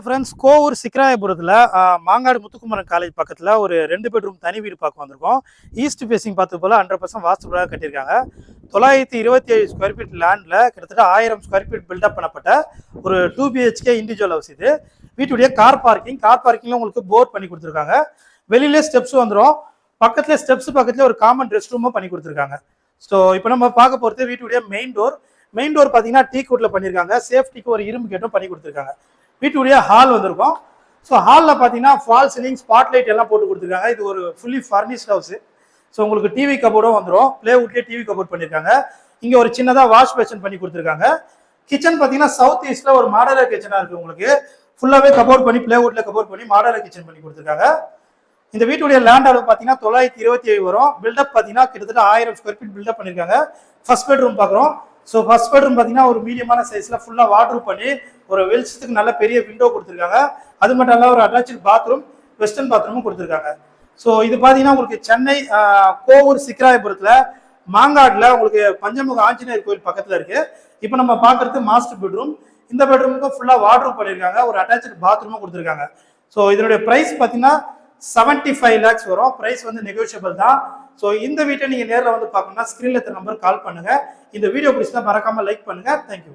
Friends, Kovur சிக்கராயபுரத்தில் Mangadu Muthukumaran college பக்கத்தில் ஒரு 2 bedroom தனி வீடு பார்க்க வந்திருக்கோம். ஈஸ்ட் ஃபேஸிங் பார்த்து போல் 100% வாஸ்து பிரகாரம் கட்டியிருக்காங்க. 927 ஸ்கொயர் ஃபீட் லேண்டில் கிட்டத்தட்ட 1000 ஸ்கொயர் ஃபீட் பில்டப் பண்ணப்பட்ட ஒரு 2 BHK இண்டிவிஜுவல் ஹவுஸ் இது. வீட்டுடைய கார் பார்க்கிங்கில் உங்களுக்கு போர் பண்ணி கொடுத்துருக்காங்க. வெளியிலே ஸ்டெப்ஸ் வந்துடும். பக்கத்துலேயே ஸ்டெப்ஸ் பக்கத்துலேயே ஒரு காமன் ரெஸ்ட் ரூமும் பண்ணி கொடுத்துருக்காங்க. ஸோ இப்போ நம்ம பார்க்க போகிறது வீட்டுடைய மெயின் டோர் பார்த்தீங்கன்னா டீ குட்டில் பண்ணியிருக்காங்க. சேஃப்டிக்கு ஒரு இரும்பு கேட்டும் பண்ணி கொடுத்துருக்காங்க. வீட்டுடைய ஹால் வந்திருக்கும். ஸோ ஹாலில் பார்த்தீங்கன்னா ஃபால் சீலிங், ஸ்பாட் லைட் எல்லாம் போட்டு கொடுத்துருக்காங்க. இது ஒரு ஃபுல்லி ஃபர்னிஷ்ட் ஹவுஸ். ஸோ உங்களுக்கு டிவி கபோர்டும் வந்துடும். பிளேவுட்லேயே டிவி கபோர்ட் பண்ணியிருக்காங்க. இங்கே ஒரு சின்னதாக வாஷ் பேஷன் பண்ணி கொடுத்துருக்காங்க. கிச்சன் பார்த்தீங்கன்னா சவுத் ஈஸ்ட்டில் ஒரு மாடலர் கிச்சனாக இருக்குது. உங்களுக்கு ஃபுல்லாகவே கபோர்ட் பண்ணி பிளேவுட்ல கபோர்ட் பண்ணி மாடலர் கிச்சன் பண்ணி கொடுத்துருக்காங்க. இந்த வீட்டுடைய லேண்ட் அளவு பார்த்தீங்கன்னா 927 வரும். பில்டப் பார்த்தீங்கன்னா கிட்டத்தட்ட 1000 ஸ்கொயர் ஃபீட் பில்டப் பண்ணியிருக்காங்க. ஃபர்ஸ்ட் பெட்ரூம் பார்க்குறோம். ஸோ ஃபர்ஸ்ட் பெட்ரூம் பார்த்தீங்கன்னா ஒரு மீடியமான சைஸில் ஃபுல்லாக வாட்ரூப் பண்ணி ஒரு வெளிச்சத்துக்கு நல்ல பெரிய விண்டோ கொடுத்துருக்காங்க. அது மட்டும் இல்லாமல் ஒரு அட்டாச்சு பாத்ரூம், வெஸ்டர்ன் பாத்ரூமும் கொடுத்துருக்காங்க. ஸோ இது பார்த்தீங்கன்னா உங்களுக்கு சென்னை கோவூர் சிக்கராயபுரத்தில் மாங்காட்டில் உங்களுக்கு பஞ்சமுக ஆஞ்சநேயர் கோயில் பக்கத்தில் இருக்கு. இப்போ நம்ம பார்க்கறது மாஸ்டர் பெட்ரூம். இந்த பெட்ரூமுக்கும் ஃபுல்லாக வாட்ரூப் பண்ணியிருக்காங்க. ஒரு அட்டாச்சு பாத்ரூமும் கொடுத்துருக்காங்க. ஸோ இதனுடைய ப்ரைஸ் பார்த்தீங்கன்னா 75 lakhs வரும். பிரைஸ் வந்து நெகோஷியபிள் தான். ஸோ இந்த வீட்டை நீங்கள் நேரில் வந்து பார்க்கணும்னா ஸ்க்ரீனில் இருக்க நம்பர் கால் பண்ணுங்க. இந்த வீடியோ பிடிச்சா மறக்காம லைக் பண்ணுங்க. தேங்க்யூ.